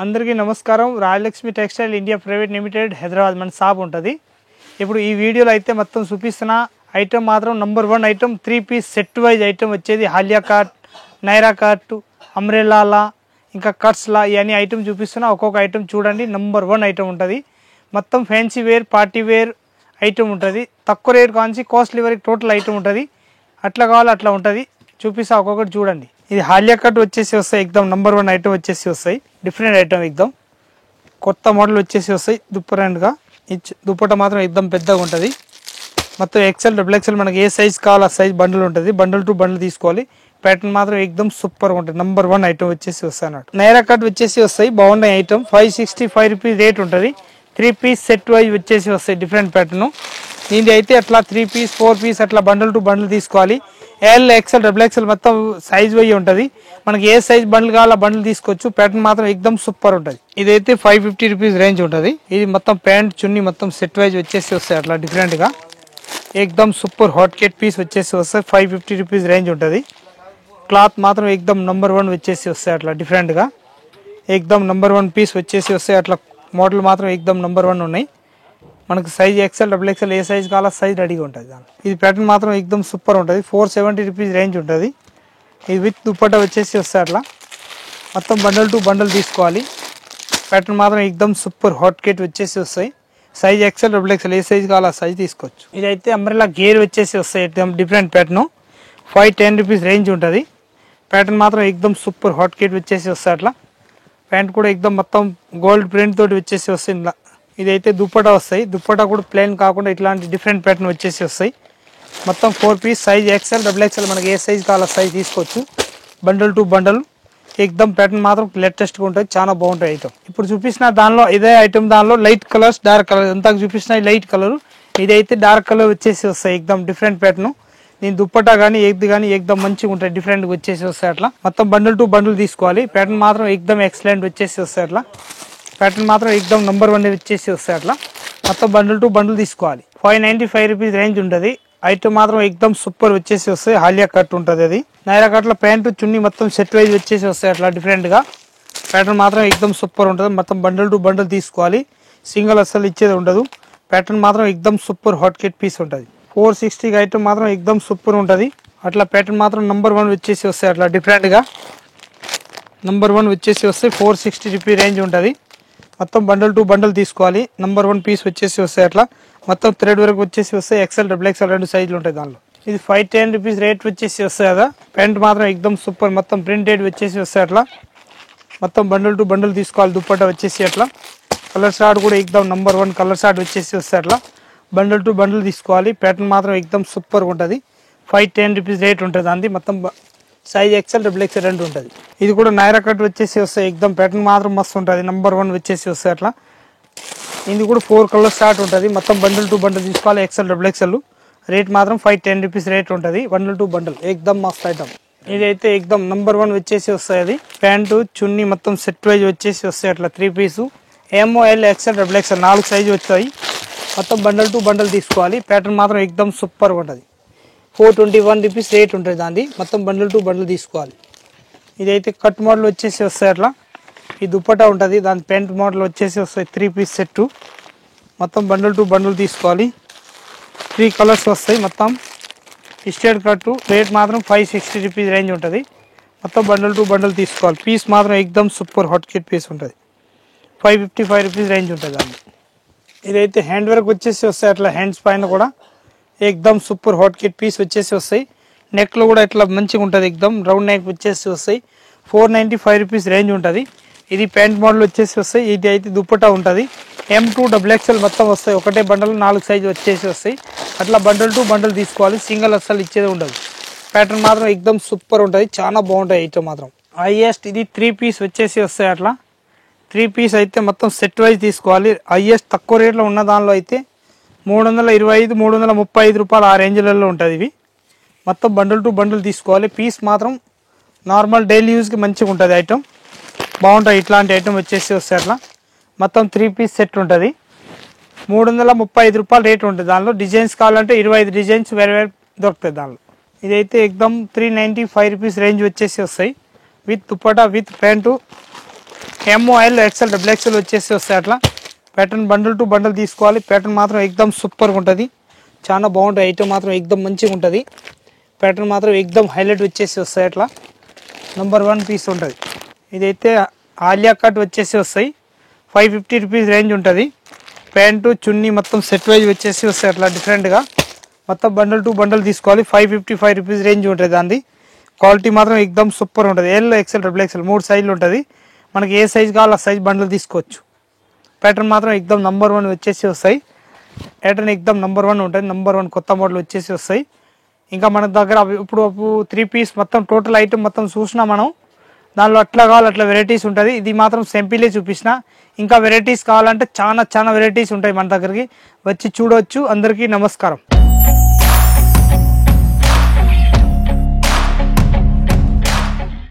అందరికీ నమస్కారం. Rajalakshmi textile India private limited Hyderabad మన షాప్ ఉంటుంది. ఇప్పుడు ఈ వీడియోలో అయితే మొత్తం చూపిస్తున్న ఐటమ్ మాత్రం number 1 item 3 piece set wise item వచ్చేది హాలియా కట్, నైరా కట్, అంబ్రెల్లాలా ఇంకా కట్స్లా ఇవన్నీ ఐటమ్ చూపిస్తున్నా. ఒక్కొక్క ఐటమ్ చూడండి. నంబర్ 1 ఐటమ్ ఉంటుంది. మొత్తం fancy wear party wear item ఉంటుంది. తక్కువ రేట్ కాంచి కాస్ట్లీ వరకు టోటల్ ఐటమ్ ఉంటుంది. అట్లా కావాలి అట్లా ఉంటుంది. చూపిస్తా ఒక్కొక్కటి చూడండి. ఇది హాలియా కట్ వచ్చేసి వస్తాయి. ఎక్దమ్ నంబర్ 1 ఐటమ్ వచ్చేసి వస్తాయి. డిఫరెంట్ ఐటమ్ ఎక్దమ్ కొత్త మోడల్ వచ్చేసి వస్తాయి. డిఫరెంట్గా దుప్పట మాత్రం ఎక్దమ్ పెద్దగా ఉంటుంది. మొత్తం ఎక్సెల్ డబుల్ ఎక్సెల్ మనకి ఏ సైజ్ కావాలో ఆ సైజ్ బండిల్ ఉంటుంది. బండిల్ టు బండిల్ తీసుకోవాలి. ప్యాటర్న్ మాత్రం ఎక్దమ్ సూపర్గా ఉంటుంది. నంబర్ 1 ఐటమ్ వచ్చేసి వస్తాయి అన్నట్టు. నైరా కట్ వచ్చేసి వస్తాయి. బాగున్నాయి ఐటమ్. 565 రూపీస్ రేట్ ఉంటుంది. 3 పీస్ సెట్ వైజ్ వచ్చేసి వస్తాయి. డిఫరెంట్ ప్యాటర్న్ దీని అయితే అట్లా 3 పీస్ 4 పీస్ అట్లా బండిల్ టు బండిల్ తీసుకోవాలి. ఎల్ ఎక్సెల్ డబుల్ ఎక్సెల్ మొత్తం సైజ్ పోయి ఉంటుంది. మనకి ఏ సైజ్ బండిల్ కావాలో బండిల్ తీసుకోవచ్చు. ప్యాటర్న్ మాత్రం ఎక్దమ్ సూపర్ ఉంటుంది. ఇదైతే 550 రూపీస్ రేంజ్ ఉంటుంది. ఇది మొత్తం ప్యాంట్ చున్నీ మొత్తం సెట్ వైజ్ వచ్చేసి వస్తాయి. అట్లా డిఫరెంట్గా ఎక్దమ్ సూపర్ హాట్ కేట్ పీస్ వచ్చేసి వస్తాయి. 550 రూపీస్ రేంజ్ ఉంటుంది. క్లాత్ మాత్రం ఎక్దమ్ నంబర్ 1 వచ్చేసి వస్తాయి. అట్లా డిఫరెంట్గా ఎక్దమ్ నంబర్ 1 పీస్ వచ్చేసి వస్తాయి. అట్లా మోడల్ మాత్రం ఎక్దమ్ నంబర్ 1 ఉన్నాయి. మనకు సైజ్ ఎక్సెల్ డబుల్ ఎక్సెల్ ఏ సైజ్ కావాలో సైజ్ రెడీగా ఉంటుంది. ఇది ప్యాటర్న్ మాత్రం ఎక్దమ్ సూపర్ ఉంటుంది. 470 రూపీస్ రేంజ్ ఉంటుంది. ఇది విత్ దుప్పట్టా వచ్చేసి వస్తాయి. అట్లా మొత్తం బండల్ టు బండల్ తీసుకోవాలి. ప్యాటర్న్ మాత్రం ఎక్దమ్ సూపర్ హాట్ కేట్ వచ్చేసి వస్తాయి. సైజ్ ఎక్సెల్ డబుల్ ఎక్సెల్ ఏ సైజ్ కావాలో సైజ్ తీసుకోవచ్చు. ఇదైతే అంబ్రెల్లా గేర్ వచ్చేసి వస్తాయి. ఎక్దమ్ డిఫరెంట్ ప్యాటర్న్ 510 రూపీస్ రేంజ్ ఉంటుంది. ప్యాటర్న్ మాత్రం ఎక్దమ్ సూపర్ హాట్ కేట్ వచ్చేసి వస్తాయి. అట్లా ప్యాంట్ కూడా ఎక్దమ్ మొత్తం గోల్డ్ ప్రింట్ తోటి వచ్చేసి వస్తాయి. ఇదైతే దుప్పటా వస్తాయి. దుప్పటా కూడా ప్లెయిన్ కాకుండా ఇట్లాంటి డిఫరెంట్ ప్యాటర్న్ వచ్చేసి వస్తాయి. మొత్తం 4 piece size XL double XL మనకి ఏ సైజ్ కావాలో సైజ్ తీసుకోవచ్చు. బండల్ టు బండల్ ఎక్దమ్ ప్యాటర్న్ మాత్రం లేటెస్ట్గా ఉంటుంది. చాలా బాగుంటాయి ఐటమ్. ఇప్పుడు చూపించిన దానిలో ఇదే ఐటమ్ దానిలో లైట్ కలర్స్ డార్క్ కలర్ అంతా చూపించిన లైట్ కలర్. ఇదైతే డార్క్ కలర్ వచ్చేసి వస్తాయి. ఎక్దమ్ డిఫరెంట్ ప్యాటర్న్. దీని దుప్పటా కానీ ఎగ్ కానీ ఎక్దమ్ మంచిగా ఉంటాయి. డిఫరెంట్గా వచ్చేసి వస్తాయి. అట్లా మొత్తం బండల్ టు బండల్ తీసుకోవాలి. ప్యాటర్న్ మాత్రం ఎక్దమ్ ఎక్సలెంట్ వచ్చేసి వస్తాయి. అట్లా ప్యాటర్న్ మాత్రం ఎక్దమ్ నంబర్ 1 వచ్చేసి వస్తాయి. అట్లా మొత్తం బండిల్ టు బండిల్ తీసుకోవాలి. 595 రూపీస్ రేంజ్ ఉంటుంది. ఐటమ్ మాత్రం ఎక్దమ్ సూపర్ వచ్చేసి వస్తాయి. హాలియా కట్ ఉంటుంది. అది నైరా కట్లో ప్యాంటు చున్నీ మొత్తం సెట్ వైజ్ వచ్చేసి వస్తాయి. అట్లా డిఫరెంట్గా ప్యాటర్న్ మాత్రం ఎక్దమ్ సూపర్ ఉంటుంది. మొత్తం బండిల్ టు బండిల్ తీసుకోవాలి. సింగిల్ అస్సలు ఇచ్చేది ఉండదు. ప్యాటర్న్ మాత్రం ఎక్దమ్ సూపర్ హాట్ కేట్ పీస్ ఉంటుంది. 460 ఐటమ్ మాత్రం ఎక్దమ్ సూపర్ ఉంటుంది. అట్లా ప్యాటర్న్ మాత్రం నంబర్ 1 వచ్చేసి వస్తాయి. అట్లా డిఫరెంట్గా నంబర్ 1 వచ్చేసి వస్తాయి. 460 రూపీ రేంజ్ ఉంటుంది. మొత్తం బండల్ టు బండల్ తీసుకోవాలి. నంబర్ 1 పీస్ వచ్చేసి వస్తాయి. అట్లా మొత్తం థ్రెడ్ వరకు వచ్చేసి వస్తాయి. ఎక్సెల్ డబుల్ ఎక్సెల్ 2 సైజులు ఉంటాయి దానిలో. ఇది 510 రూపీస్ రేట్ వచ్చేసి వస్తాయి కదా. ప్యాంట్ మాత్రం ఎక్దమ్ సూపర్ మొత్తం ప్రింటెడ్ వచ్చేసి వస్తాయి. అట్లా మొత్తం బండల్ టు బండల్ తీసుకోవాలి. దుప్పట్టా వచ్చేసి అట్లా కలర్ షార్ట్ కూడా ఎక్దమ్ నంబర్ 1 కలర్ షార్ట్ వచ్చేసి వస్తాయి. అట్లా బండల్ టు బండల్ తీసుకోవాలి. ప్యాటర్న్ మాత్రం ఎక్దమ్ సూపర్గా ఉంటుంది. 510 రూపీస్ రేట్ ఉంటుంది. అంది మొత్తం సైజ్ ఎక్సెల్ డబుల్ ఎక్సెల్ 2 ఉంటుంది. ఇది కూడా నైరా కట్ వచ్చేసి వస్తాయి. ఎక్దమ్ ప్యాటర్న్ మాత్రం మస్తు ఉంటుంది. నంబర్ 1 వచ్చేసి వస్తాయి. అట్లా ఇది కూడా 4 కలర్ స్టార్ట్ ఉంటుంది. మొత్తం బండిల్ టు బండిల్ తీసుకోవాలి. ఎక్సెల్ డబుల్ ఎక్సెల్ రేట్ మాత్రం 510 రూపీస్ రేట్ ఉంటుంది. బండిల్ టు బండిల్ ఎక్దమ్ మస్తు ఐటమ్. ఇదైతే ఎక్దమ్ నంబర్ 1 వచ్చేసి వస్తాయి. అది ప్యాంటు చున్నీ మొత్తం సెట్ వైజ్ వచ్చేసి వస్తాయి. అట్లా 3 పీసు ఎంఓఎల్ ఎక్సెల్ డబుల్ ఎక్సెల్ 4 సైజు వస్తాయి. మొత్తం బండిల్ టు బండిల్ తీసుకోవాలి. ప్యాటర్న్ మాత్రం ఎక్దమ్ సూపర్గా ఉంటుంది. 421 రూపీస్ రేట్ ఉంటుంది. దాన్ని మొత్తం బండిల్ టు బండిల్ తీసుకోవాలి. ఇదైతే కట్ మోడల్ వచ్చేసి వస్తాయి. అట్లా ఈ దుప్పటా ఉంటుంది. దాని ప్యాంట్ మోడల్ వచ్చేసి వస్తాయి. 3 పీస్ సెట్ మొత్తం బండిల్ టు బండిల్ తీసుకోవాలి. 3 కలర్స్ వస్తాయి. మొత్తం స్ట్రేట్ కట్టు రేట్ మాత్రం 560 రూపీస్ రేంజ్ ఉంటుంది. మొత్తం బండిల్ టు బండిల్ తీసుకోవాలి. పీస్ మాత్రం ఎక్దమ్ సూపర్ హాట్ కేట్ పీస్ ఉంటుంది. 555 రూపీస్ రేంజ్ ఉంటుంది. దాన్ని ఇదైతే హ్యాండ్ వర్క్ వచ్చేసి వస్తాయి. అట్లా హ్యాండ్స్ పైన కూడా ఎక్దమ్ సూపర్ హాట్ కేట్ పీస్ వచ్చేసి వస్తాయి. నెక్లో కూడా ఇట్లా మంచిగా ఉంటుంది. ఎక్దమ్ రౌండ్ నెక్ వచ్చేసి వస్తాయి. 495 రూపీస్ రేంజ్ ఉంటుంది. ఇది ప్యాంట్ మోడల్ వచ్చేసి వస్తాయి. ఇది అయితే దుప్పటా ఉంటుంది. M2 డబుల్ ఎక్సెల్ మొత్తం వస్తాయి. ఒకటే బండల్ 4 సైజు వచ్చేసి వస్తాయి. అట్లా బండల్ టు బండల్ తీసుకోవాలి. సింగిల్ అస్సలు ఇచ్చేది ఉండదు. ప్యాటర్న్ మాత్రం ఎక్దమ్ సూపర్ ఉంటుంది. చాలా బాగుంటాయి ఐటమ్ మాత్రం. హైయెస్ట్ ఇది 3 పీస్ వచ్చేసి వస్తాయి. అట్లా 3 పీస్ అయితే మొత్తం సెట్ వైజ్ తీసుకోవాలి. హైయెస్ట్ తక్కువ రేట్లో ఉన్న దానిలో అయితే 325 335 రూపాయలు ఆ రేంజ్లలో ఉంటుంది. ఇవి మొత్తం బండిల్ టు బండిల్ తీసుకోవాలి. పీస్ మాత్రం నార్మల్ డైలీ యూజ్కి మంచిగా ఉంటుంది. ఐటమ్ బాగుంటాయి. ఇట్లాంటి ఐటమ్ వచ్చేసి వస్తాయి. అట్లా మొత్తం 3 పీస్ సెట్ ఉంటుంది. 335 రూపాయలు రేట్ ఉంటుంది. దానిలో డిజైన్స్ కావాలంటే 25 డిజైన్స్ వేరే వేరే దొరుకుతాయి దానిలో. ఇదైతే ఎక్దమ్ 395 రూపీస్ రేంజ్ వచ్చేసి వస్తాయి. With dupatta with pant MOL XL XXL వచ్చేసి వస్తాయి అట్లా ప్యాటర్న్ బండిల్ టు బండిల్ తీసుకోవాలి ప్యాటర్న్ మాత్రం ఎక్దమ్ సూపర్గా ఉంటుంది చాలా బాగుంటుంది ఐటమ్ మాత్రం ఎక్దమ్ మంచిగా ఉంటుంది ప్యాటర్న్ మాత్రం ఎక్దమ్ హైలైట్ వచ్చేసి వస్తాయి అట్లా నంబర్ 1 పీస్ ఉంటుంది ఇదైతే ఆలియా కట్ వచ్చేసి వస్తాయి 550 రూపీస్ రేంజ్ ఉంటుంది ప్యాంటు చున్నీ మొత్తం సెట్ వైజ్ వచ్చేసి వస్తాయి అట్లా డిఫరెంట్గా మొత్తం బండిల్ టు బండిల్ తీసుకోవాలి 555 రూపీస్ రేంజ్ ఉంటుంది దాన్ని క్వాలిటీ మాత్రం ఎక్దమ్ సూపర్ ఉంటుంది ఎల్ XL XXL 3 సైజులు ఉంటుంది మనకి ఏ సైజ్ కావాలో ఆ సైజ్ బండిల్ తీసుకోవచ్చు ప్యాటర్న్ మాత్రం ఎక్దమ్ నంబర్ 1 వచ్చేసి వస్తాయి ప్యాటర్న్ ఎక్దమ్ నంబర్ 1 ఉంటుంది నంబర్ 1 కొత్త మోడల్ వచ్చేసి వస్తాయి ఇంకా మన దగ్గర ఇప్పుడు 3 పీస్ మొత్తం టోటల్ ఐటమ్ మొత్తం చూసినా మనం దానిలో అట్లా కావాలి అట్లా వెరైటీస్ ఉంటుంది ఇది మాత్రం సింపులే చూపించిన ఇంకా వెరైటీస్ కావాలంటే చాలా వెరైటీస్ ఉంటాయి మన దగ్గరికి వచ్చి చూడవచ్చు అందరికీ నమస్కారం